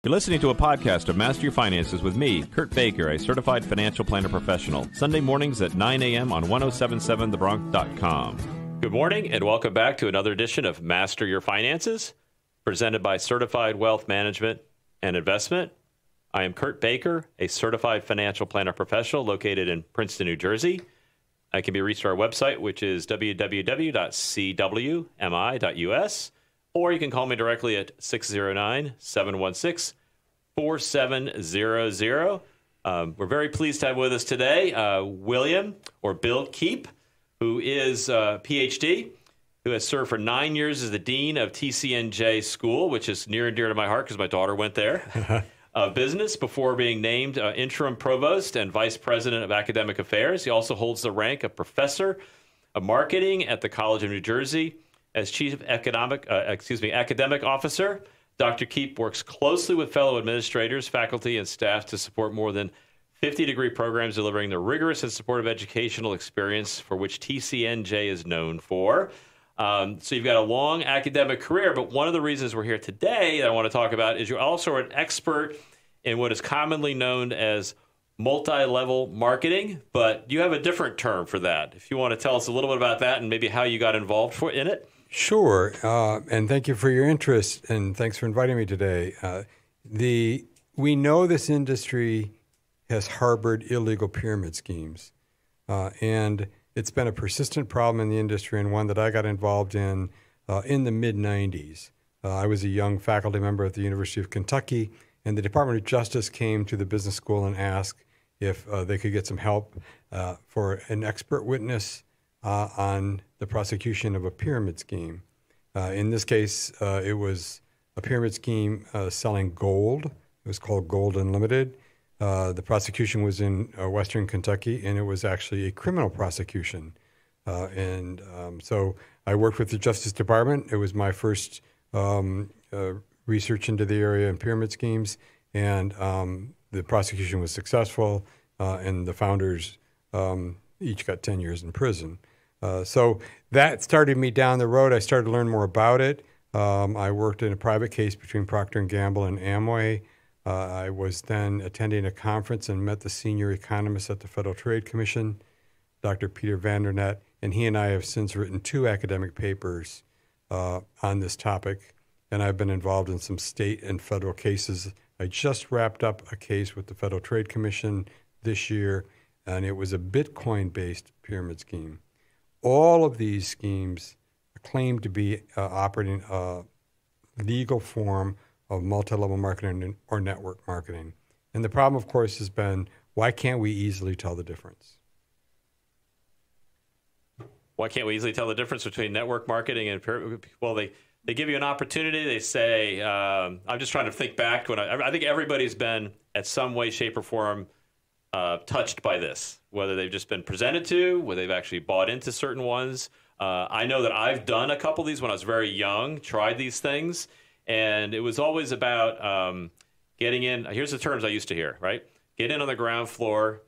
You're listening to a podcast of Master Your Finances with me, Kurt Baker, a certified financial planner professional. Sunday mornings at 9 a.m. on 1077thebronx.com. Good morning and welcome back to another edition of Master Your Finances, presented by Certified Wealth Management and Investment. I am Kurt Baker, a certified financial planner professional located in Princeton, New Jersey. I can be reached at our website, which is www.cwmi.us. Or you can call me directly at 609-716-4700. We're very pleased to have with us today William, or Bill Keep, who is a PhD, who has served for 9 years as the Dean of TCNJ School, which is near and dear to my heart because my daughter went there, of business, before being named Interim Provost and Vice President of Academic Affairs. He also holds the rank of Professor of Marketing at the College of New Jersey. As Chief Academic Officer, Dr. Keep works closely with fellow administrators, faculty, and staff to support more than 50 degree programs delivering the rigorous and supportive educational experience for which TCNJ is known for. So you've got a long academic career, but one of the reasons we're here today that I want to talk about is you're also an expert in what is commonly known as multi-level marketing, but you have a different term for that. If you want to tell us a little bit about that and maybe how you got involved in it. Sure, and thank you for your interest, and thanks for inviting me today. We know this industry has harbored illegal pyramid schemes, and it's been a persistent problem in the industry, and one that I got involved in the mid-'90s. I was a young faculty member at the University of Kentucky, and the Department of Justice came to the business school and asked if they could get some help for an expert witness on the prosecution of a pyramid scheme. In this case, it was a pyramid scheme selling gold. It was called Gold Unlimited. The prosecution was in Western Kentucky, and it was actually a criminal prosecution. So I worked with the Justice Department. It was my first research into the area and pyramid schemes, and the prosecution was successful, and the founders each got 10 years in prison. So that started me down the road. I started to learn more about it. I worked in a private case between Procter & Gamble and Amway. I was then attending a conference and met the senior economist at the Federal Trade Commission, Dr. Peter Vandernet, and he and I have since written 2 academic papers on this topic, and I've been involved in some state and federal cases. I just wrapped up a case with the Federal Trade Commission this year, and it was a Bitcoin-based pyramid scheme. All of these schemes claim to be operating a legal form of multi-level marketing or network marketing. And the problem, of course, has been, why can't we easily tell the difference? Why can't we easily tell the difference between network marketing and pyramid? Well, they give you an opportunity. They say, I'm just trying to think back to when I think everybody's been at some way, shape, or form touched by this, whether they've just been presented to, whether they've actually bought into certain ones. I know that I've done a couple of these when I was very young, tried these things, and it was always about getting in. Here's the terms I used to hear, right? Get in on the ground floor,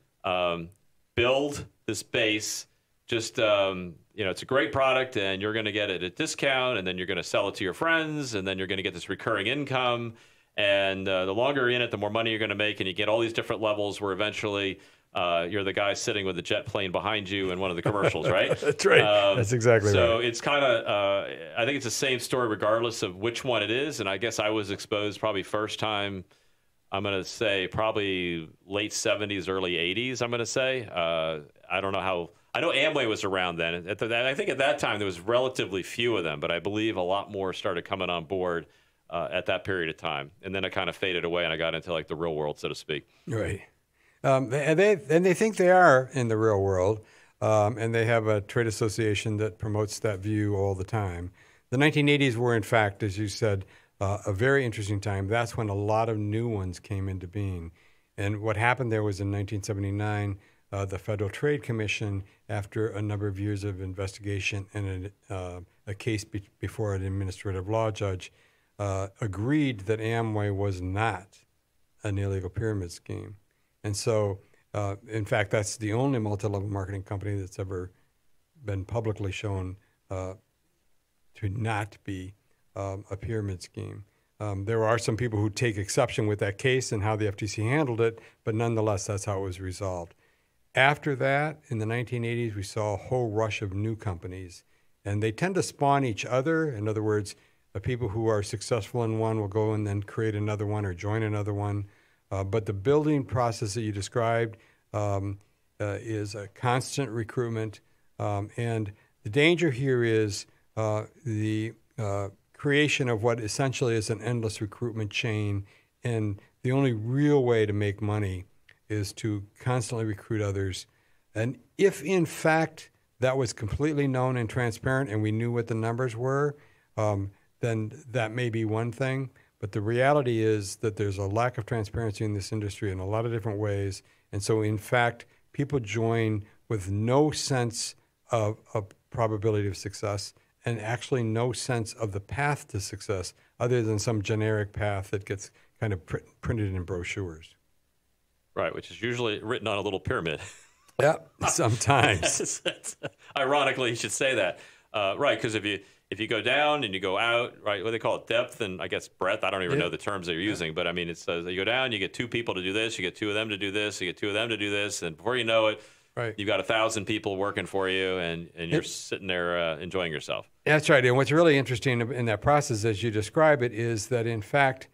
build this base, just, it's a great product, and you're going to get it at a discount, and then you're going to sell it to your friends, and then you're going to get this recurring income. And the longer you're in it, the more money you're going to make, and you get all these different levels where eventually you're the guy sitting with a jet plane behind you in one of the commercials, right? That's right. That's exactly right. So it's kind of, I think it's the same story regardless of which one it is. And I guess I was exposed probably first time, I'm going to say probably late 70s, early 80s, I'm going to say. I don't know how. I know Amway was around then. I think at that time there was relatively few of them, but I believe a lot more started coming on board at that period of time. And then it kind of faded away and I got into like the real world, so to speak. Right. And they think they are in the real world, and they have a trade association that promotes that view all the time. The 1980s were, in fact, as you said, a very interesting time. That's when a lot of new ones came into being. And what happened there was in 1979, the Federal Trade Commission, after a number of years of investigation and a case before an administrative law judge, agreed that Amway was not an illegal pyramid scheme. And so, in fact, that's the only multi-level marketing company that's ever been publicly shown to not be a pyramid scheme. There are some people who take exception with that case and how the FTC handled it, but nonetheless, that's how it was resolved. After that, in the 1980s, we saw a whole rush of new companies, and they tend to spawn each other. In other words, the people who are successful in one will go and then create another one or join another one. But the building process that you described is a constant recruitment. And the danger here is the creation of what essentially is an endless recruitment chain. And the only real way to make money is to constantly recruit others. And if, in fact, that was completely known and transparent and we knew what the numbers were, then that may be one thing. But the reality is that there's a lack of transparency in this industry in a lot of different ways. And so, in fact, people join with no sense of probability of success and actually no sense of the path to success other than some generic path that gets kind of printed in brochures. Right, which is usually written on a little pyramid. Yeah, sometimes. Ironically, you should say that. Right, because if you go down and you go out, right, what do they call it, depth and I guess breadth, I don't even know the terms that you're using, but I mean, it says you go down, you get two people to do this, you get two of them to do this, you get two of them to do this, and before you know it, you've got 1,000 people working for you, and you're sitting there enjoying yourself. That's right, and what's really interesting in that process, as you describe it, is that in fact,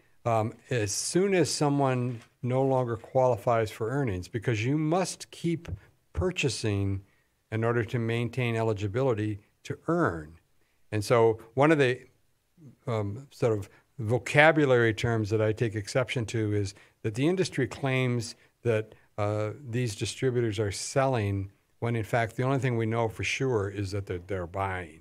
as soon as someone no longer qualifies for earnings, because you must keep purchasing in order to maintain eligibility to earn. And so one of the sort of vocabulary terms that I take exception to is that the industry claims that these distributors are selling when in fact the only thing we know for sure is that they're buying.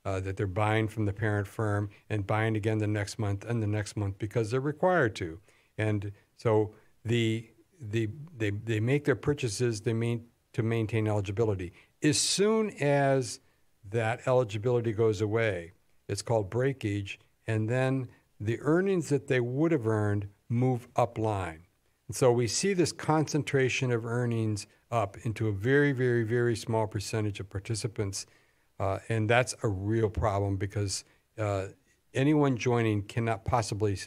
That they're buying from the parent firm and buying again the next month and the next month because they're required to. And so they make their purchases to maintain eligibility. As soon as that eligibility goes away, it's called breakage, and then the earnings that they would have earned move upline. And so we see this concentration of earnings up into a very, very, very small percentage of participants. And that's a real problem because anyone joining cannot possibly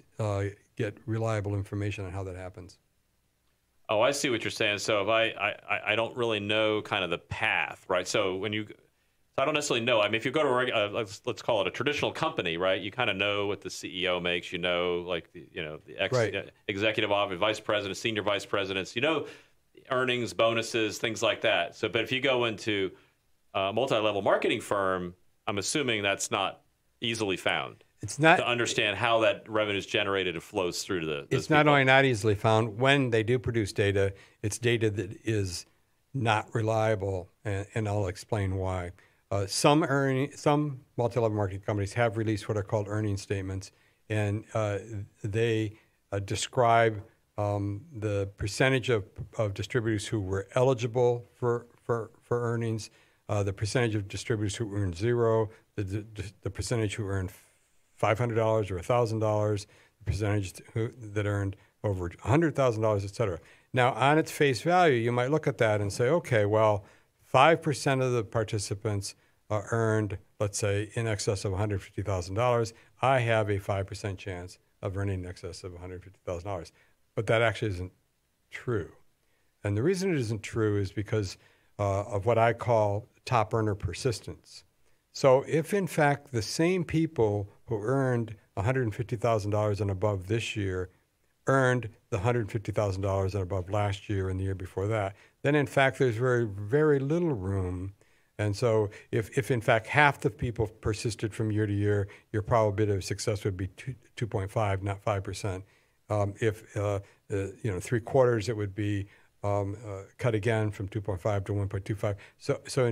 get reliable information on how that happens. Oh, I see what you're saying. So if I don't really know kind of the path, right? So I don't necessarily know. I mean, if you go to let's call it a traditional company, right? You kind of know what the CEO makes. You know, like the executive office, vice president, senior vice presidents. You know, earnings, bonuses, things like that. So, but if you go into a multi-level marketing firm, I'm assuming that's not easily found. It's not to understand how that revenue is generated and flows through to It's not only not easily found. When they do produce data, it's data that is not reliable, and I'll explain why. Some multi-level marketing companies have released what are called earnings statements, and they describe the percentage of distributors who were eligible for earnings, the percentage of distributors who earned zero, the percentage who earned $500 or $1,000, the percentage that earned over $100,000, et cetera. Now, on its face value, you might look at that and say, okay, well, 5% of the participants earned, let's say, in excess of $150,000. I have a 5% chance of earning in excess of $150,000. But that actually isn't true. And the reason it isn't true is because of what I call top earner persistence. So if, in fact, the same people who earned $150,000 and above this year earned the $150,000 and above last year and the year before that, then, in fact, there's very, very little room. And so if in fact, half the people persisted from year to year, your probability of success would be 2.5, not 5%. If 3/4, it would be cut again from 2.5 to 1.25. So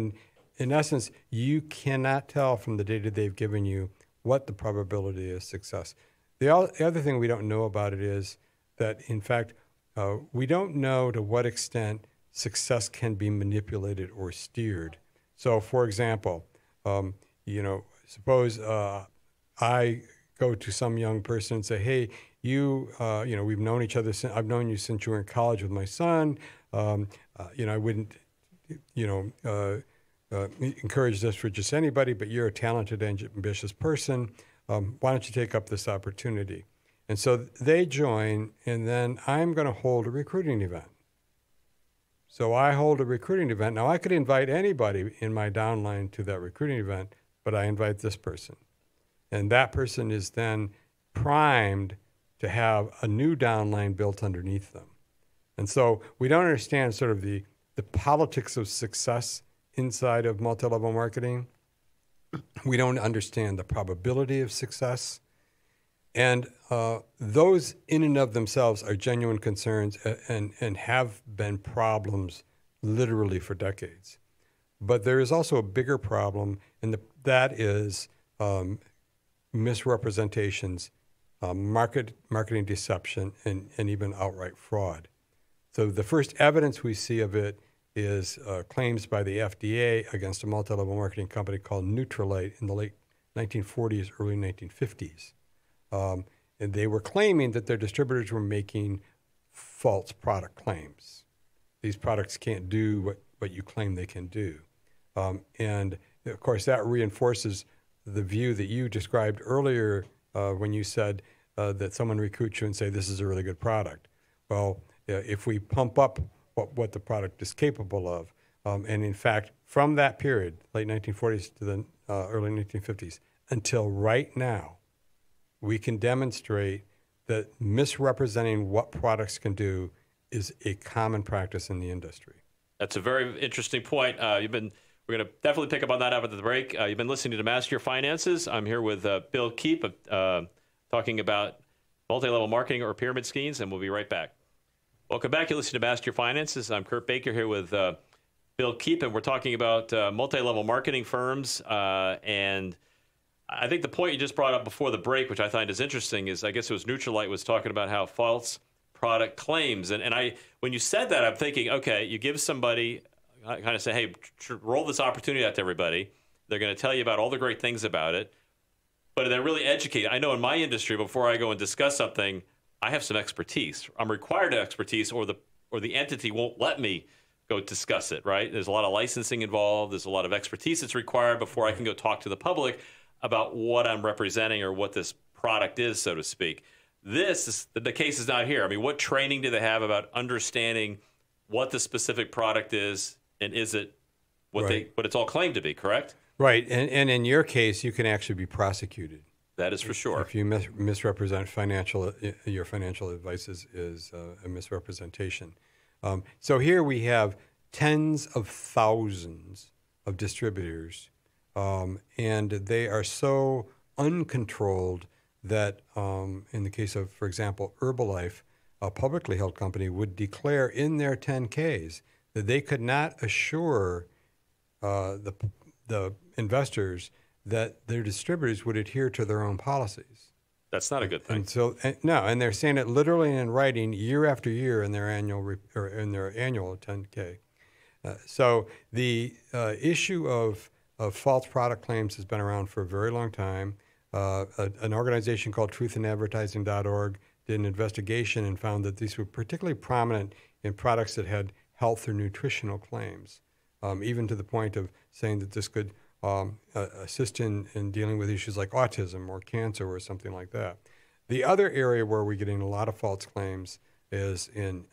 in essence, you cannot tell from the data they've given you what the probability is success. The other thing we don't know about it is that, in fact, we don't know to what extent success can be manipulated or steered. So, for example, suppose I go to some young person and say, "Hey, we've known each other since I've known you since you were in college with my son. I wouldn't, encourage this for just anybody, but you're a talented and ambitious person. Why don't you take up this opportunity?" And so they join, and then I'm going to hold a recruiting event. So I hold a recruiting event. Now, I could invite anybody in my downline to that recruiting event, but I invite this person. And that person is then primed to have a new downline built underneath them. And so we don't understand sort of the politics of success inside of multi-level marketing. We don't understand the probability of success. And those in and of themselves are genuine concerns and have been problems literally for decades. But there is also a bigger problem, and that is misrepresentations, marketing deception, and even outright fraud. So the first evidence we see of it is claims by the FDA against a multi-level marketing company called Nutrilite in the late 1940s, early 1950s. And they were claiming that their distributors were making false product claims. These products can't do what you claim they can do. And of course, that reinforces the view that you described earlier when you said that someone recruits you and say, this is a really good product. Well, if we pump up what the product is capable of, and in fact, from that period, late 1940s to the early 1950s, until right now, we can demonstrate that misrepresenting what products can do is a common practice in the industry. That's a very interesting point. We're going to definitely pick up on that after the break. You've been listening to Master Your Finances. I'm here with Bill Keep, talking about multi-level marketing or pyramid schemes, and we'll be right back. Welcome back. You're listening to Master Your Finances. I'm Kurt Baker here with Bill Keep, and we're talking about multi-level marketing firms. And I think the point you just brought up before the break, which I find is interesting, is I guess it was Nutrilite was talking about how false product claims. And when you said that, I'm thinking, okay, you give somebody, kind of say, hey, roll this opportunity out to everybody. They're going to tell you about all the great things about it, but they're really educated. I know in my industry, before I go and discuss something, I have some expertise. I'm required to expertise, or the entity won't let me go discuss it, right? There's a lot of licensing involved. There's a lot of expertise that's required before I can go talk to the public about what I'm representing or what this product is, so to speak. The case is not here. I mean, what training do they have about understanding what the specific product is, and is it what it's all claimed to be, correct? Right, and in your case, you can actually be prosecuted. That is for sure. If you misrepresent your financial advice is a misrepresentation. So here we have tens of thousands of distributors, and they are so uncontrolled that in the case of, for example, Herbalife, a publicly held company would declare in their 10Ks that they could not assure the investors that their distributors would adhere to their own policies. That's not a good thing. And they're saying it literally in writing year after year in their annual 10K. So the issue of false product claims has been around for a very long time. An organization called truthinadvertising.org did an investigation and found that these were particularly prominent in products that had health or nutritional claims, even to the point of saying that this could assist in dealing with issues like autism or cancer or something like that. The other area where we're getting a lot of false claims is in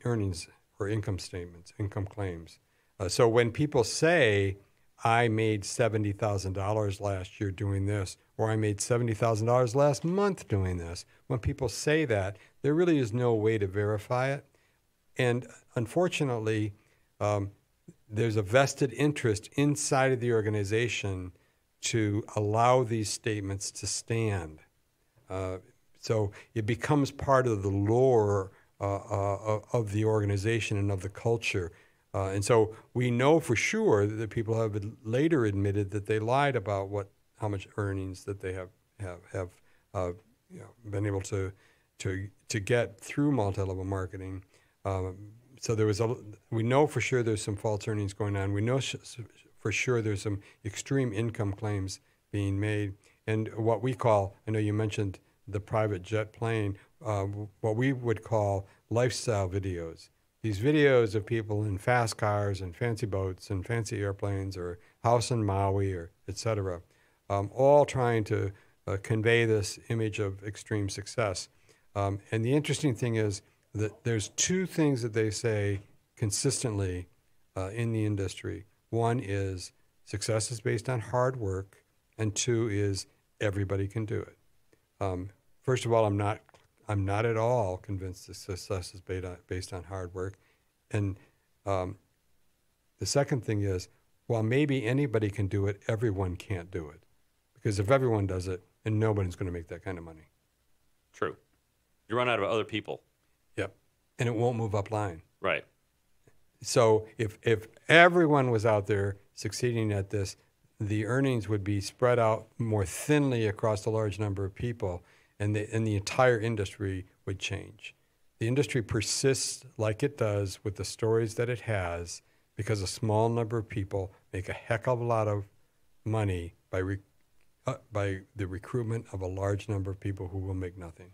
earnings or income statements, income claims. So when people say, I made $70,000 last year doing this, or I made $70,000 last month doing this, when people say that, there really is no way to verify it. And unfortunately, there's a vested interest inside of the organization to allow these statements to stand. So it becomes part of the lore of the organization and of the culture. And so we know for sure that people have later admitted that they lied about how much earnings that they have been able to get through multi-level marketing. So we know for sure there's some false earnings going on. We know for sure there's some extreme income claims being made. And what we call, I know you mentioned the private jet plane, what we would call lifestyle videos. These videos of people in fast cars and fancy boats and fancy airplanes or house in Maui or et cetera, all trying to convey this image of extreme success. And the interesting thing is that there's two things that they say consistently in the industry. One is success is based on hard work, and two is everybody can do it. First of all, I'm not at all convinced that success is based on hard work. And the second thing is, while maybe anybody can do it, everyone can't do it. Because if everyone does it, and nobody's going to make that kind of money. True. You run out of other people. Yep. And it won't move up line. Right. So if everyone was out there succeeding at this, the earnings would be spread out more thinly across a large number of people, and the entire industry would change. The industry persists like it does with the stories that it has because a small number of people make a heck of a lot of money by the recruitment of a large number of people who will make nothing.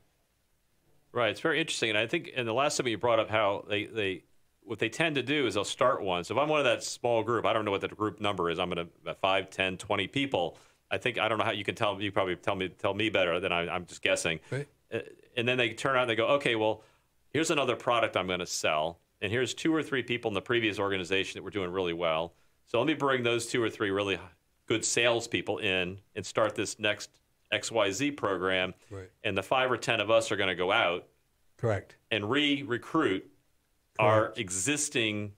Right. It's very interesting. And I think in the last time you brought up how what they tend to do is they'll start one. So if I'm one of that small group, I don't know what the group number is. I'm going to about 5, 10, 20 people. I don't know how you can tell. You probably tell me better than I'm just guessing. Right. And then they turn out and they go, okay, well, here's another product I'm going to sell. And here's 2 or 3 people in the previous organization that were doing really well. So let me bring those 2 or 3 really good salespeople in and start this next XYZ program. Right. And the 5 or 10 of us are going to go out. Correct. And recruit our existing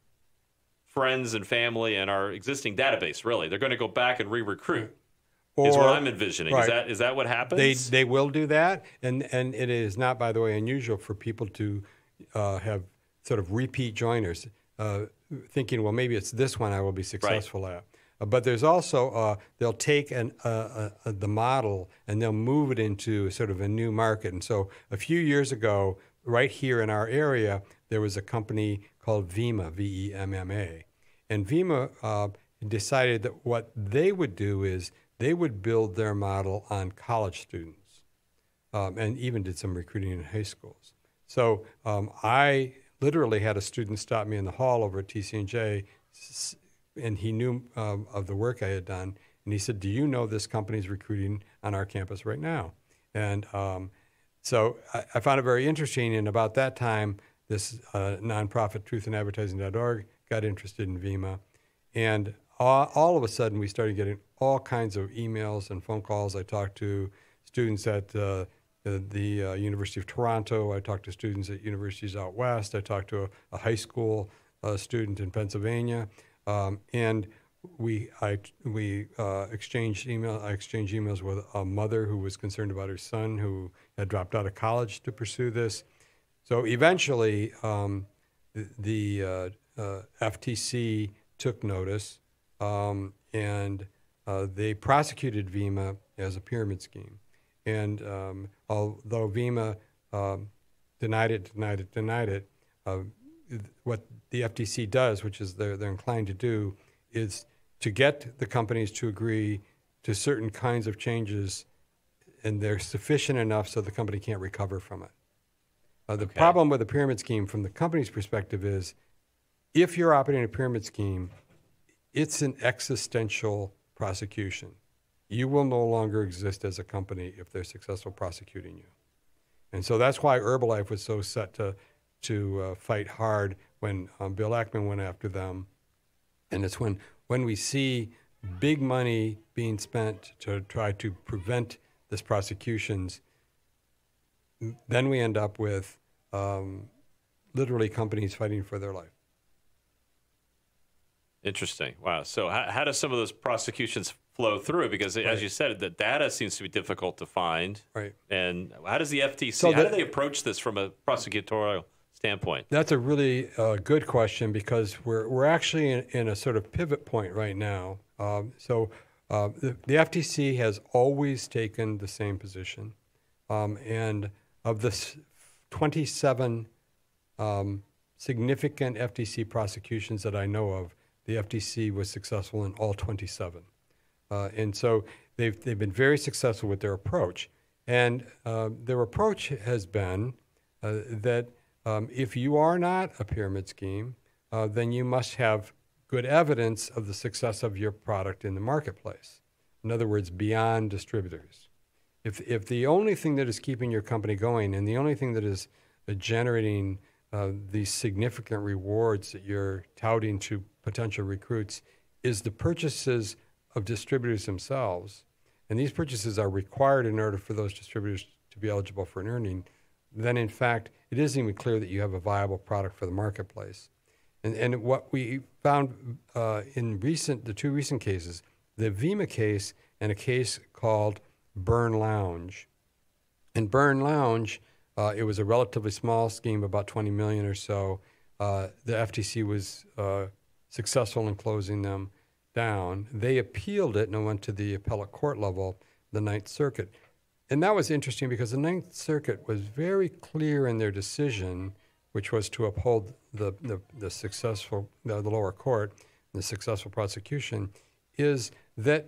friends and family and our existing database, really. They're going to go back and re-recruit, is what I'm envisioning. Right. Is that what happens? They will do that, and it is not, by the way, unusual for people to have sort of repeat joiners, thinking, well, maybe it's this one I will be successful at. But there's also, they'll take the model and they'll move it into sort of a new market. And so a few years ago, right here in our area, there was a company called Vemma, V-E-M-M-A. And Vemma decided that what they would do is they would build their model on college students, and even did some recruiting in high schools. So I literally had a student stop me in the hall over at TCNJ, and he knew of the work I had done. And he said, do you know this company's recruiting on our campus right now? And so I found it very interesting. And about that time, this nonprofit, truthandadvertising.org, got interested in Vemma. And all of a sudden, we started getting all kinds of emails and phone calls. I talked to students at the University of Toronto. I talked to students at universities out west. I talked to a high school student in Pennsylvania. And I exchanged emails with a mother who was concerned about her son who had dropped out of college to pursue this. So eventually, the FTC took notice, and they prosecuted Vemma as a pyramid scheme. And although Vemma denied it, what the FTC does, which is they're inclined to do, is to get the companies to agree to certain kinds of changes, and they're sufficient enough so the company can't recover from it. The problem with a pyramid scheme from the company's perspective is if you're operating a pyramid scheme, it's an existential prosecution. You will no longer exist as a company if they're successful prosecuting you. And so that's why Herbalife was so set to fight hard when Bill Ackman went after them. And it's when we see big money being spent to try to prevent this prosecutions, then we end up with literally companies fighting for their life. Interesting. Wow. So how do some of those prosecutions flow through? Because as you said, the data seems to be difficult to find. Right. And how does the FTC, how do they approach this from a prosecutorial standpoint? That's a really good question, because we're actually in a sort of pivot point right now. The FTC has always taken the same position. And of the 27 significant FTC prosecutions that I know of, the FTC was successful in all 27. And so they've been very successful with their approach. And their approach has been that if you are not a pyramid scheme, then you must have good evidence of the success of your product in the marketplace. In other words, beyond distributors. If the only thing that is keeping your company going and the only thing that is generating these significant rewards that you're touting to potential recruits is the purchases of distributors themselves, and these purchases are required in order for those distributors to be eligible for an earning, then in fact it isn't even clear that you have a viable product for the marketplace. And what we found in the two recent cases, the Vima case and a case called Burn Lounge. In Burn Lounge, it was a relatively small scheme, about $20 million or so. The FTC was successful in closing them down. They appealed it and went to the appellate court level, the Ninth Circuit. And that was interesting because the Ninth Circuit was very clear in their decision, which was to uphold the lower court, the successful prosecution, is that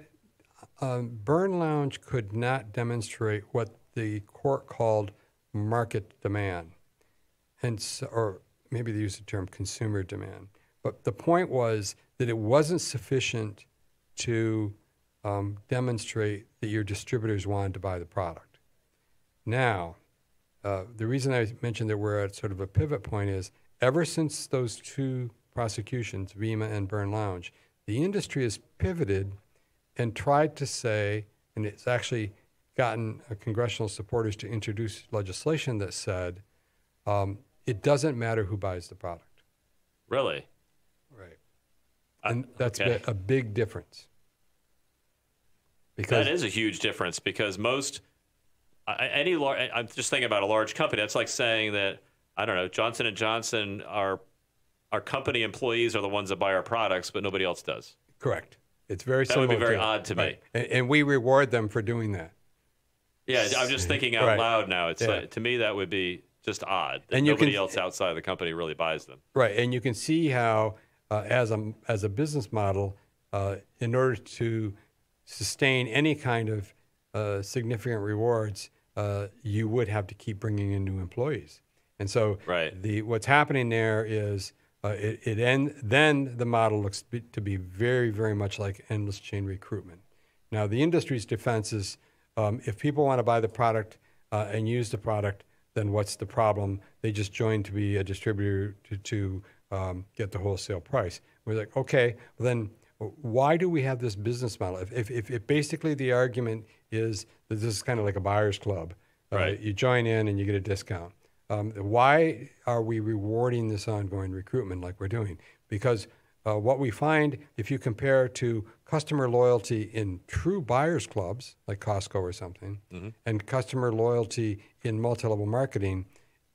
Burn Lounge could not demonstrate what the court called market demand, or maybe they used the term consumer demand. But the point was that it wasn't sufficient to demonstrate that your distributors wanted to buy the product. Now, the reason I mentioned that we're at sort of a pivot point is ever since those two prosecutions, Vima and Burn Lounge, the industry has pivoted and tried to say, and it's actually gotten congressional supporters to introduce legislation that said it doesn't matter who buys the product. Really? Right. And that's a big difference. Because that is a huge difference because I'm just thinking about a large company. That's like saying that, I don't know, Johnson & Johnson, our company employees are the ones that buy our products, but nobody else does. Correct. It's very similar. That would be very odd to me. And we reward them for doing that. Yeah, I'm just thinking out loud now. It's like, to me, that would be just odd. That nobody else outside of the company really buys them. Right, and you can see how, as a business model, in order to sustain any kind of significant rewards, you would have to keep bringing in new employees. And so what's happening there is then the model looks to be very, very much like endless chain recruitment. Now, the industry's defense is if people want to buy the product and use the product, then what's the problem? They just join to be a distributor to get the wholesale price. We're like, okay, well then why do we have this business model? If basically the argument is that this is kind of like a buyer's club, you join in and you get a discount. Why are we rewarding this ongoing recruitment like we're doing? Because what we find, if you compare to customer loyalty in true buyers clubs, like Costco or something, and customer loyalty in multi-level marketing,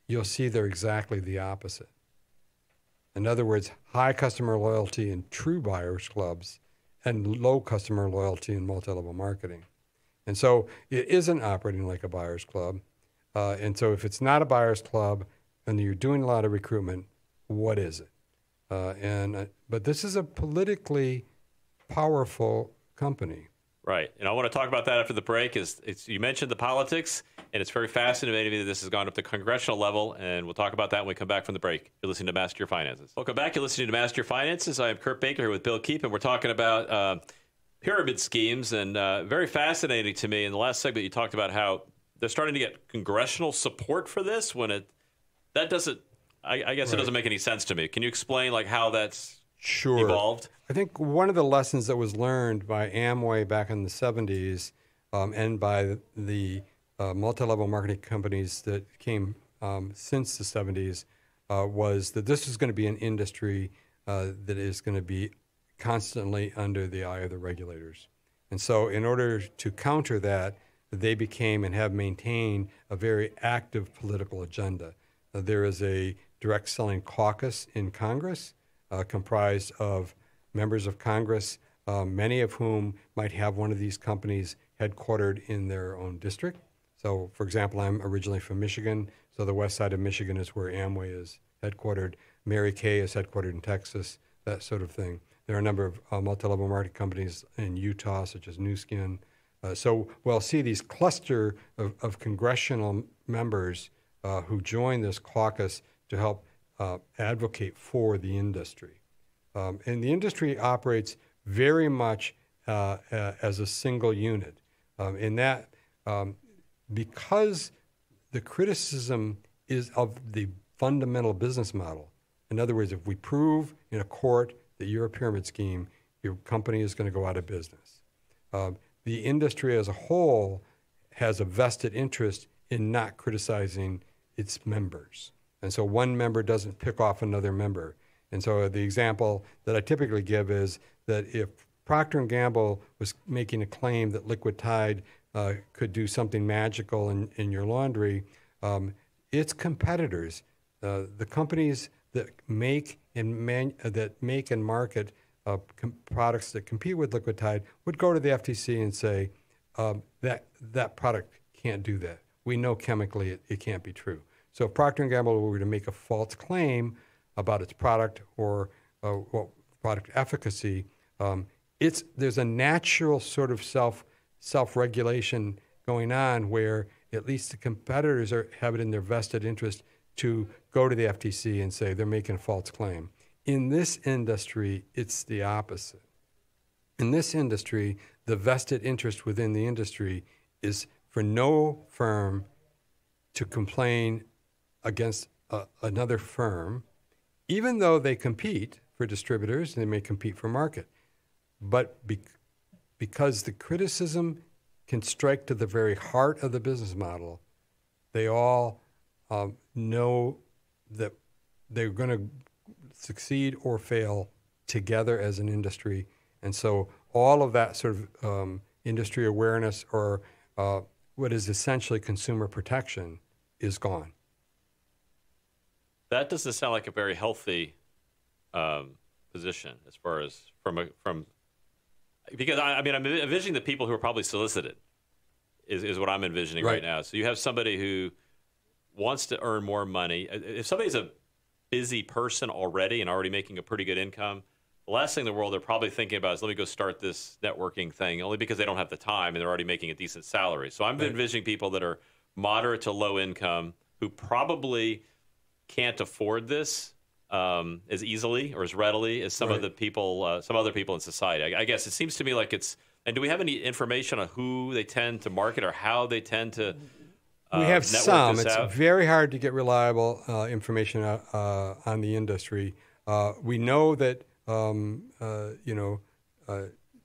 you'll see they're exactly the opposite. In other words, high customer loyalty in true buyers clubs and low customer loyalty in multi-level marketing. And so it isn't operating like a buyers club. And so if it's not a buyers club and you're doing a lot of recruitment, what is it? But this is a politically powerful company. Right. And I want to talk about that after the break. You mentioned the politics, and it's very fascinating that this has gone up to congressional level, and we'll talk about that when we come back from the break. You're listening to Master Your Finances. Welcome back. You're listening to Master Your Finances. I am Kurt Baker here with Bill Keep, and we're talking about pyramid schemes, and very fascinating to me. In the last segment, you talked about how they're starting to get congressional support for this when that doesn't, I guess it doesn't make any sense to me. Can you explain like how that's evolved? I think one of the lessons that was learned by Amway back in the 70s and by the multi-level marketing companies that came since the 70s was that this is going to be an industry that is going to be constantly under the eye of the regulators. And so in order to counter that, they became and have maintained a very active political agenda. There is a direct selling caucus in Congress comprised of members of Congress, many of whom might have one of these companies headquartered in their own district. So, for example, I'm originally from Michigan, so the west side of Michigan is where Amway is headquartered. Mary Kay is headquartered in Texas, that sort of thing. There are a number of multi-level marketing companies in Utah, such as Nu Skin. So we'll see these cluster of congressional members who join this caucus to help advocate for the industry. And the industry operates very much as a single unit in that because the criticism is of the fundamental business model. In other words, if we prove in a court that you're a pyramid scheme, your company is going to go out of business. The industry as a whole has a vested interest in not criticizing its members. And so one member doesn't pick off another member. And so the example that I typically give is that if Procter & Gamble was making a claim that Liquid Tide could do something magical in your laundry, its competitors, the companies that make and market products that compete with Liquid Tide, would go to the FTC and say that product can't do that. We know chemically it can't be true. So if Procter & Gamble were to make a false claim about its product or product efficacy, there's a natural sort of self-regulation going on where at least the competitors have it in their vested interest to go to the FTC and say they're making a false claim. In this industry, it's the opposite. In this industry, the vested interest within the industry is for no firm to complain against another firm, even though they compete for distributors and they may compete for market. But because the criticism can strike to the very heart of the business model, they all know that they're going to succeed or fail together as an industry. And so all of that sort of industry awareness or what is essentially consumer protection is gone. That doesn't sound like a very healthy position as far as from because I'm envisioning the people who are probably solicited is what I'm envisioning right now. So you have somebody who wants to earn more money. If somebody's a busy person already and already making a pretty good income, the last thing in the world they're probably thinking about is, let me go start this networking thing, only because they don't have the time and they're already making a decent salary. So I'm envisioning people that are moderate to low income who probably can't afford this as easily or as readily as some of the people, some other people in society. I guess it seems to me like it's. And do we have any information on who they tend to market or how they tend to? We have some. It's out? Very hard to get reliable information on the industry. We know that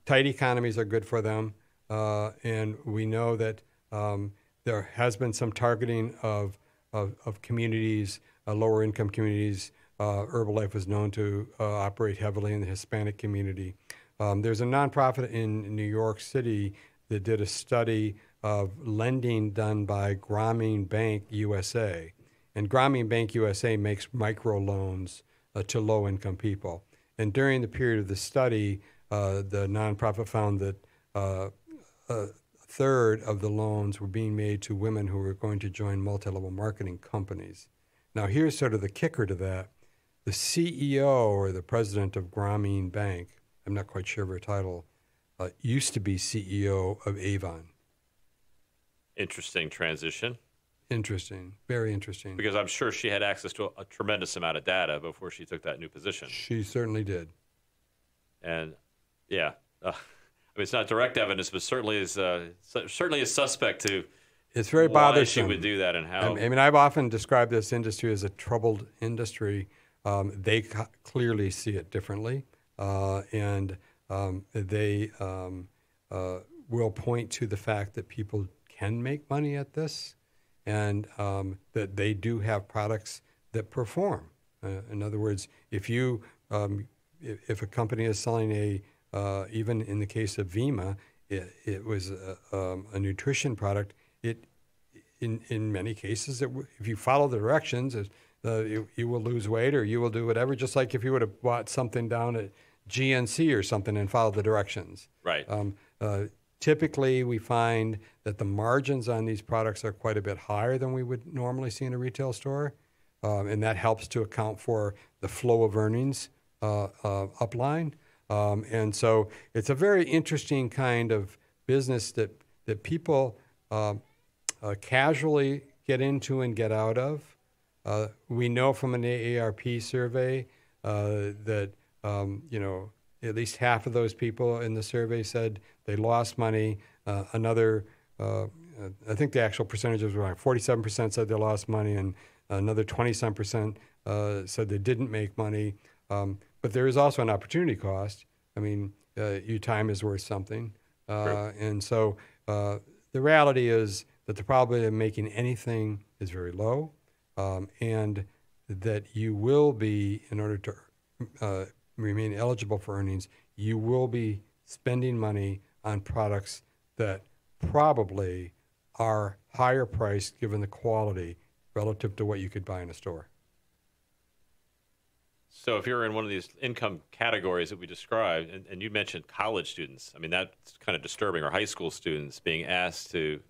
tight economies are good for them, and we know that there has been some targeting of communities, lower income communities. Herbalife was known to operate heavily in the Hispanic community. There's a nonprofit in New York City that did a study of lending done by Grameen Bank USA. And Grameen Bank USA makes microloans to low-income people. And during the period of the study, the nonprofit found that a third of the loans were being made to women who were going to join multi-level marketing companies. Now, here's sort of the kicker to that. The CEO or the president of Grameen Bank, I'm not quite sure of her title, used to be CEO of Avon. Interesting transition. Interesting, very interesting. Because I'm sure she had access to a tremendous amount of data before she took that new position. She certainly did. And yeah, it's not direct evidence, but certainly is suspect to. It's very bothersome. She would do that and how. I mean, I've often described this industry as a troubled industry. They clearly see it differently, and they will point to the fact that people can make money at this, and that they do have products that perform. In other words, if a company is selling even in the case of Vima, it was a nutrition product. In many cases, if you follow the directions, you will lose weight or you will do whatever, just like if you would have bought something down at GNC or something and followed the directions. Right. Typically, we find that the margins on these products are quite a bit higher than we would normally see in a retail store, and that helps to account for the flow of earnings upline. And so it's a very interesting kind of business that people casually get into and get out of. We know from an AARP survey that at least half of those people in the survey said they lost money. Another I think the actual percentages were like 47% said they lost money, and another 20-some percent said they didn't make money. But there is also an opportunity cost. I mean, your time is worth something. And so the reality is that the probability of making anything is very low, and that you will be, in order to remain eligible for earnings, you will be spending money on products that probably are higher priced given the quality relative to what you could buy in a store. So if you're in one of these income categories that we described, and you mentioned college students, I mean, that's kind of disturbing, or high school students being asked to,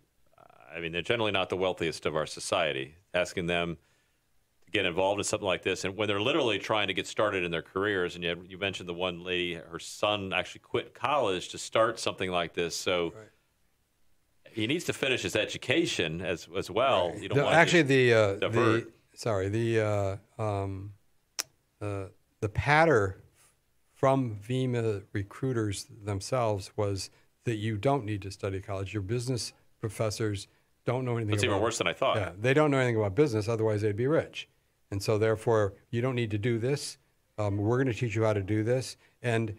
I mean, they're generally not the wealthiest of our society, asking them to get involved in something like this, and when they're literally trying to get started in their careers. And you mentioned the one lady, her son actually quit college to start something like this. So right. He needs to finish his education as well. Right. You don't want actually to the patter from VEMA recruiters themselves was that you don't need to study college. Your business professors don't know anything. That's even worse than I thought. Yeah, they don't know anything about business, otherwise they'd be rich. And so therefore, you don't need to do this. We're going to teach you how to do this. And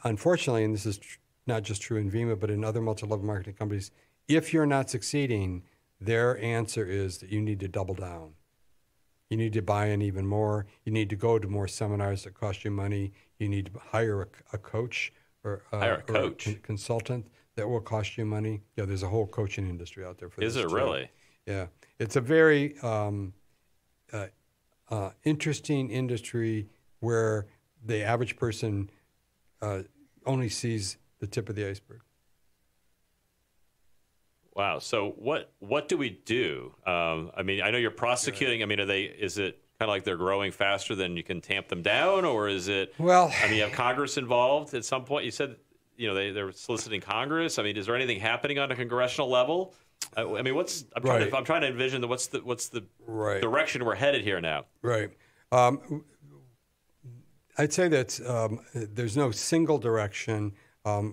unfortunately, and this is not just true in VEMA, but in other multi-level marketing companies, if you're not succeeding, their answer is that you need to double down. You need to buy in even more. You need to go to more seminars that cost you money. You need to hire a coach or a consultant that will cost you money. Yeah, there's a whole coaching industry out there for this. Is it really? Yeah. It's a very interesting industry where the average person only sees the tip of the iceberg. Wow. So what do we do? I mean, I know you're prosecuting. I mean, is it kind of like they're growing faster than you can tamp them down, or is it? Well, I mean, you have Congress involved at some point. You said, they're soliciting Congress. I mean, is there anything happening on a congressional level? I mean, I'm trying to envision what's the right. direction we're headed here now. Right. I'd say that there's no single direction.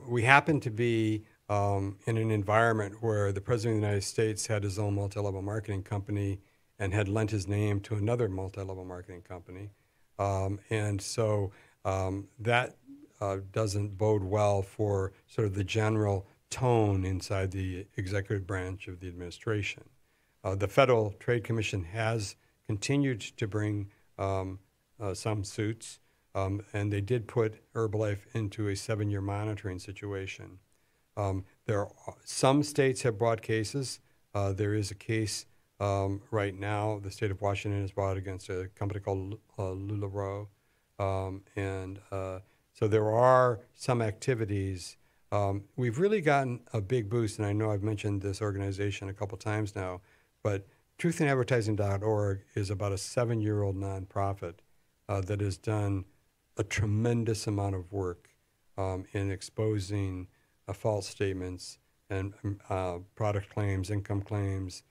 We happen to be in an environment where the President of the United States had his own multi-level marketing company and had lent his name to another multi-level marketing company. And so that doesn't bode well for sort of the general tone inside the executive branch of the administration. The Federal Trade Commission has continued to bring some suits, and they did put Herbalife into a 7-year monitoring situation. Some states have brought cases. There is a case right now. The state of Washington has brought against a company called LuLaRoe. So there are some activities. We've really gotten a big boost, and I know I've mentioned this organization a couple times now, but truthandadvertising.org is about a 7-year-old nonprofit that has done a tremendous amount of work in exposing false statements and product claims, income claims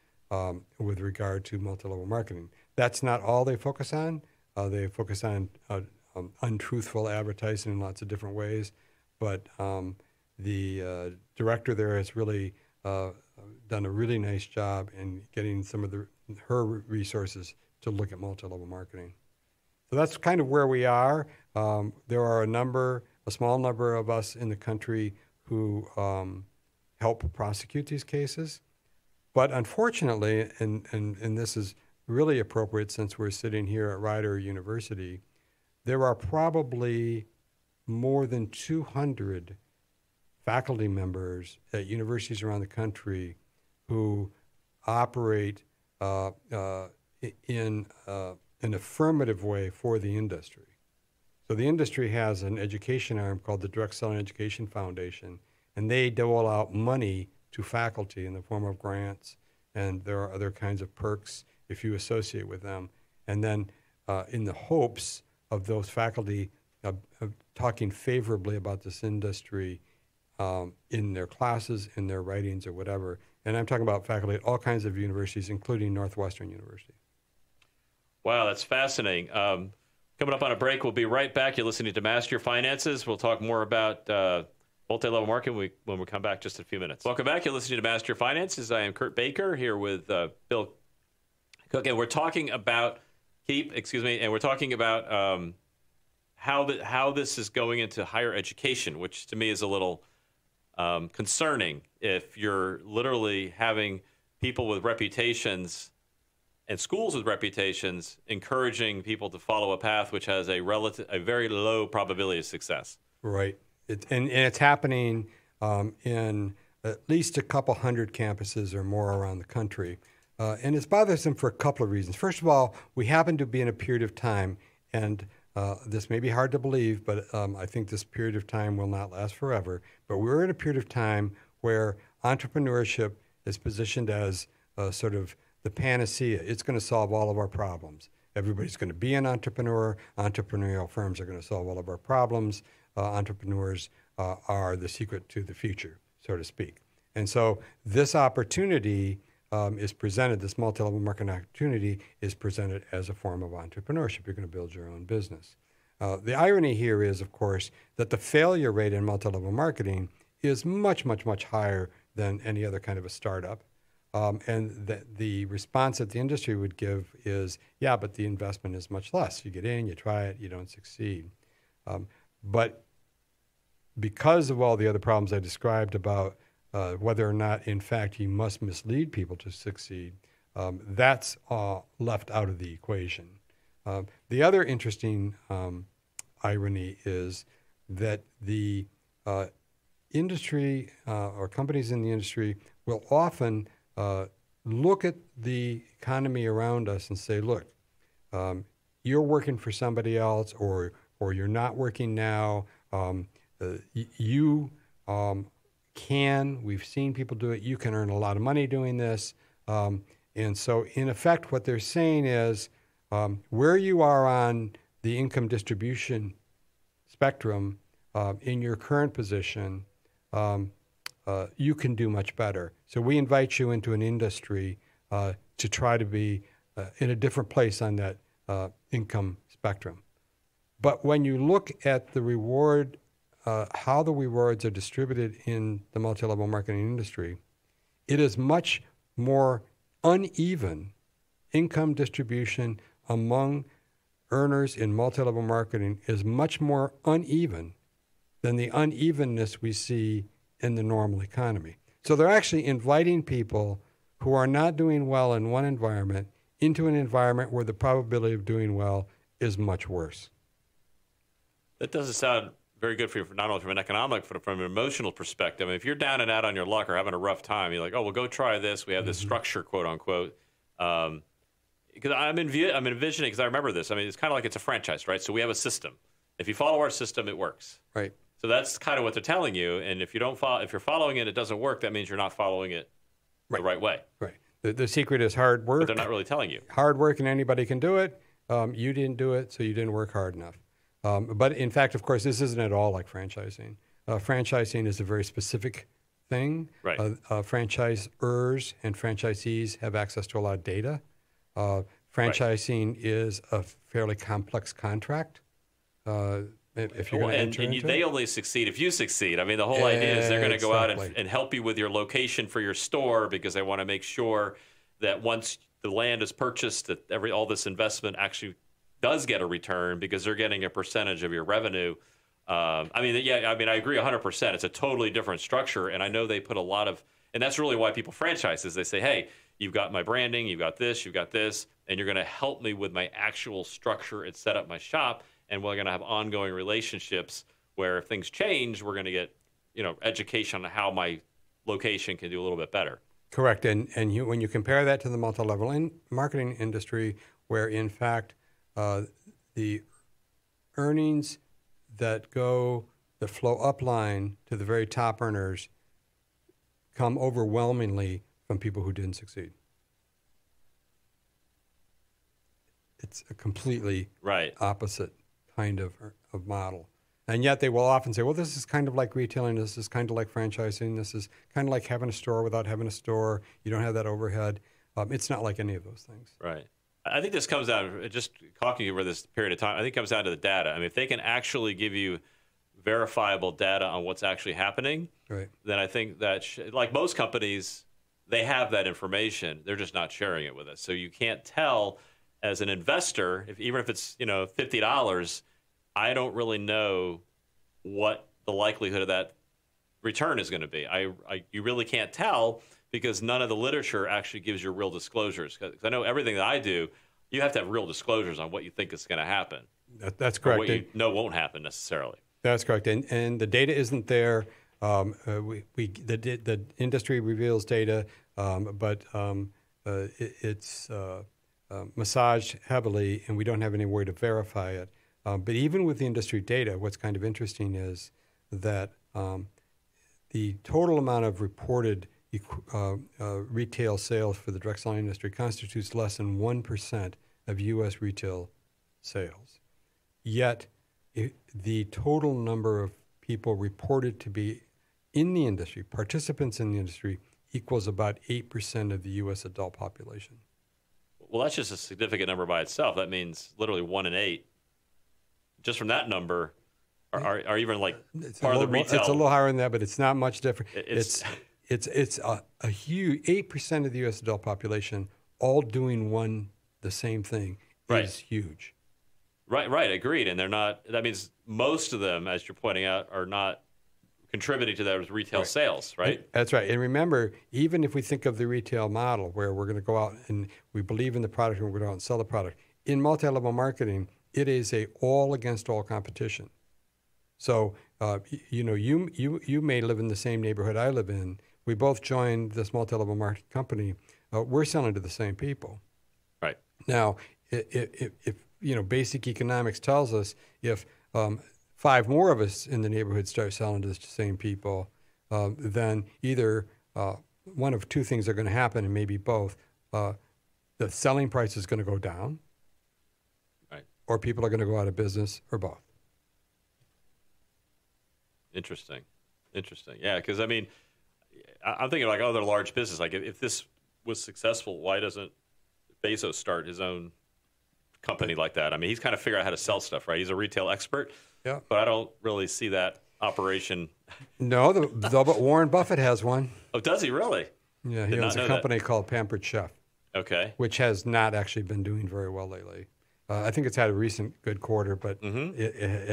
with regard to multi-level marketing. That's not all they focus on. They focus on untruthful advertising in lots of different ways, but the director there has really done a really nice job in getting some of her resources to look at multi-level marketing. So that's kind of where we are. There are a small number of us in the country who help prosecute these cases. But unfortunately, and this is really appropriate since we're sitting here at Rider University, there are probably more than 200 faculty members at universities around the country who operate in an affirmative way for the industry. So the industry has an education arm called the Direct Selling Education Foundation, and they dole out money to faculty in the form of grants, and there are other kinds of perks if you associate with them. And then in the hopes of those faculty talking favorably about this industry in their classes, in their writings, or whatever. And I'm talking about faculty at all kinds of universities, including Northwestern University. Wow, that's fascinating. Coming up on a break, we'll be right back. You're listening to Master Your Finances. We'll talk more about Multilevel Marketing when we come back just in a few minutes. Welcome back. You're listening to Master Your Finances. I am Kurtis Baker here with Bill Cook, and we're talking about and we're talking about how this is going into higher education, which to me is a little concerning if you're literally having people with reputations and schools with reputations encouraging people to follow a path which has a very low probability of success. Right. And it's happening in at least a couple hundred campuses or more around the country. And it's bothersome for a couple of reasons. First of all, we happen to be in a period of time, and this may be hard to believe, but I think this period of time will not last forever. But we're in a period of time where entrepreneurship is positioned as sort of the panacea. It's going to solve all of our problems. Everybody's going to be an entrepreneur. Entrepreneurial firms are going to solve all of our problems. Entrepreneurs are the secret to the future, so to speak. And so this opportunity is presented, this multi-level marketing opportunity is presented as a form of entrepreneurship. You're going to build your own business. The irony here is, of course, that the failure rate in multi-level marketing is much, much, much higher than any other kind of a startup. And the response that the industry would give is, yeah, but the investment is much less. You get in, you try it, you don't succeed. But because of all the other problems I described about whether or not, in fact, you must mislead people to succeed, that's left out of the equation. The other interesting irony is that the industry or companies in the industry will often look at the economy around us and say, look, you're working for somebody else, or you're not working now. We've seen people do it. You can earn a lot of money doing this. And so in effect, what they're saying is where you are on the income distribution spectrum in your current position, you can do much better. So we invite you into an industry to try to be in a different place on that income spectrum. But when you look at the reward, how the rewards are distributed in the multi-level marketing industry, it is much more uneven. Income distribution among earners in multi-level marketing is much more uneven than the unevenness we see in the normal economy. So they're actually inviting people who are not doing well in one environment into an environment where the probability of doing well is much worse. That doesn't sound very good for you, not only from an economic, but from an emotional perspective. I mean, if you're down and out on your luck or having a rough time, you're like, oh, well, go try this. We have this structure, quote unquote. Because I'm envisioning, because I remember this. I mean, it's kind of like it's a franchise, right? So we have a system. If you follow our system, it works. Right. So that's kind of what they're telling you. And if you don't follow, if you're following it, it doesn't work. That means you're not following it the right way. Right. The secret is hard work. But they're not really telling you. Hard work, and anybody can do it. You didn't do it, so you didn't work hard enough. But in fact, of course, this isn't at all like franchising. Franchising is a very specific thing. Right. Franchisors and franchisees have access to a lot of data. Franchising is a fairly complex contract. If you're going to enter into they it. only succeed if you succeed. I mean, the whole idea is they're going to go out and help you with your location for your store because they want to make sure that once the land is purchased, that all this investment actually does get a return because they're getting a percentage of your revenue. I agree 100%. It's a totally different structure, and I know they put a lot of, and that's really why people franchise is they say, hey, you've got my branding, you've got this, and you're going to help me with my actual structure and set up my shop, and we're going to have ongoing relationships where if things change, we're going to get, education on how my location can do a little bit better. Correct, and when you compare that to the multi-level marketing industry, where in fact the earnings that flow upline to the very top earners come overwhelmingly from people who didn't succeed. It's a completely opposite kind of model. And yet they will often say, well, this is kind of like retailing, this is kind of like franchising, this is kind of like having a store without having a store. You don't have that overhead. It's not like any of those things. Right. I think this comes down, just talking over this period of time, I think it comes down to the data. I mean, if they can actually give you verifiable data on what's actually happening, Right. then I think that, like most companies, they have that information. They're just not sharing it with us. So you can't tell as an investor, even if it's $50, I don't really know what the likelihood of that return is going to be. You really can't tell because none of the literature actually gives you real disclosures. Because I know everything that I do, you have to have real disclosures on what you think is going to happen. That's correct. Or what you know won't happen necessarily. That's correct. And the data isn't there. The industry reveals data, but it's massaged heavily, and we don't have any way to verify it. But even with the industry data, what's kind of interesting is that the total amount of reported retail sales for the direct selling industry constitutes less than 1% of U.S. retail sales. Yet, the total number of people reported to be in the industry, participants in the industry, equals about 8% of the U.S. adult population. Well, that's just a significant number by itself. That means literally 1 in 8. Just from that number, are even like part of the retail. It's a little higher than that, but it's not much different. It's a huge 8% of the U.S. adult population all doing the same thing is huge. Right, agreed. And they're not. That means most of them, as you're pointing out, are not contributing to those retail sales, right? That's right. And remember, even if we think of the retail model where we're going to go out and we believe in the product and we're going to go out and sell the product, in multi-level marketing, it is a all against all competition. So, you may live in the same neighborhood I live in. We both joined this multi-level marketing company. We're selling to the same people. Right. Now, if basic economics tells us if 5 more of us in the neighborhood start selling to the same people, then either one of 2 things are going to happen, and maybe both. The selling price is going to go down, right, or people are going to go out of business, or both. Interesting. Yeah, because I mean, I'm thinking like other large business. Like if this was successful, why doesn't Bezos start his own company like that? I mean, he's kind of figured out how to sell stuff, right? He's a retail expert. Yeah. But I don't really see that operation. No, but Warren Buffett has one. Oh, does he really? Yeah, he owns a company called Pampered Chef. Okay. Which has not actually been doing very well lately. I think it's had a recent good quarter, but it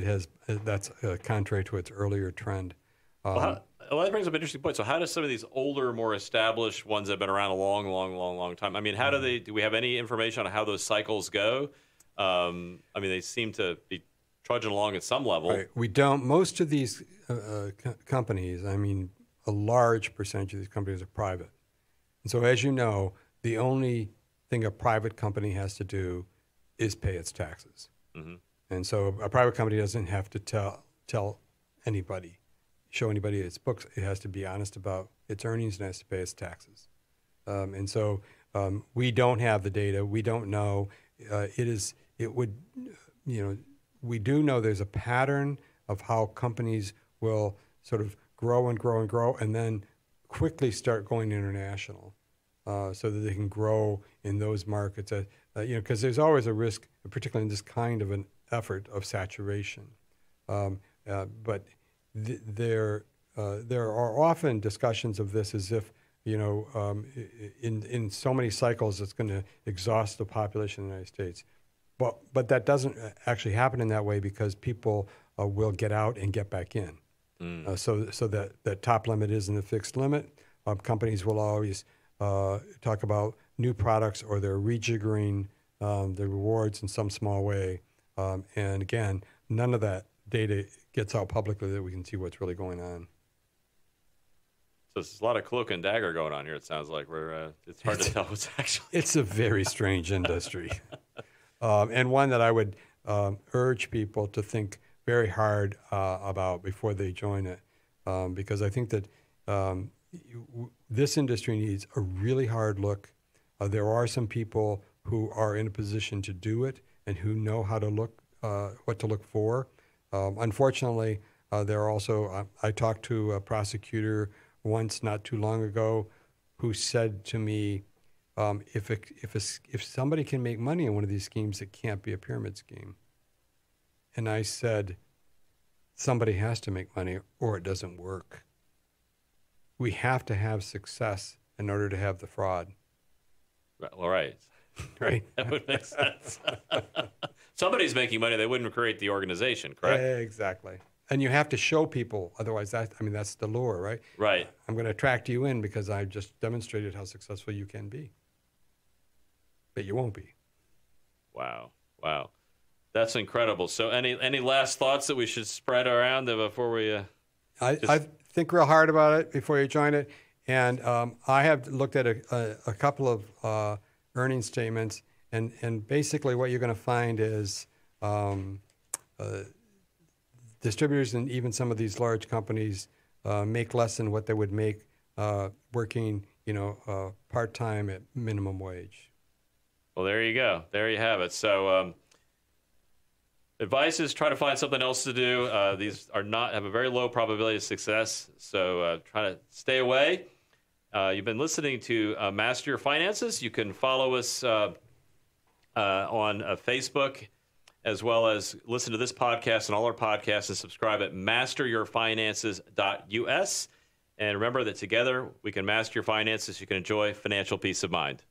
has that's contrary to its earlier trend. Well, that brings up an interesting point. So how do some of these older, more established ones that have been around a long time, I mean, how do we have any information on how those cycles go? I mean, they seem to be trudging along at some level. Right. We don't. Most of these companies, I mean, a large percentage of these companies are private. And so as you know, the only thing a private company has to do is pay its taxes. Mm-hmm. And so a private company doesn't have to tell anybody, show anybody its books. It has to be honest about its earnings and has to pay its taxes. And so we don't have the data. We don't know. We do know there's a pattern of how companies will sort of grow and grow and grow and then quickly start going international so that they can grow in those markets. Because there's always a risk, particularly in this kind of an effort, of saturation. But there are often discussions of this as if, in so many cycles it's going to exhaust the population of the United States. But that doesn't actually happen in that way because people will get out and get back in. So that top limit isn't a fixed limit. Companies will always talk about new products or they're rejiggering the rewards in some small way. And again, none of that data gets out publicly that we can see what's really going on. So there's a lot of cloak and dagger going on here, it sounds like. It's hard to tell what's actually... It's a very strange industry. And one that I would urge people to think very hard about before they join it. Because I think that this industry needs a really hard look. There are some people who are in a position to do it and who know how to look, what to look for. Unfortunately, there are also, I talked to a prosecutor once not too long ago who said to me, if somebody can make money in one of these schemes, it can't be a pyramid scheme. And I said, somebody has to make money or it doesn't work. We have to have success in order to have the fraud. All right. Right? That would make sense. Somebody's making money. They wouldn't create the organization, correct? Exactly. And you have to show people. Otherwise, that's the lure, right? Right. I'm going to attract you in because I've just demonstrated how successful you can be. But you won't be. Wow. That's incredible. So any last thoughts that we should spread around before we... I think real hard about it before you join it. And I have looked at a couple of earnings statements. And basically what you're going to find is distributors and even some of these large companies make less than what they would make working, part-time at minimum wage. Well, there you go. There you have it. So advice is try to find something else to do. These have a very low probability of success. So try to stay away. You've been listening to Master Your Finances. You can follow us on Facebook, as well as listen to this podcast and all our podcasts and subscribe at masteryourfinances.us. And remember that together we can master your finances. You can enjoy financial peace of mind.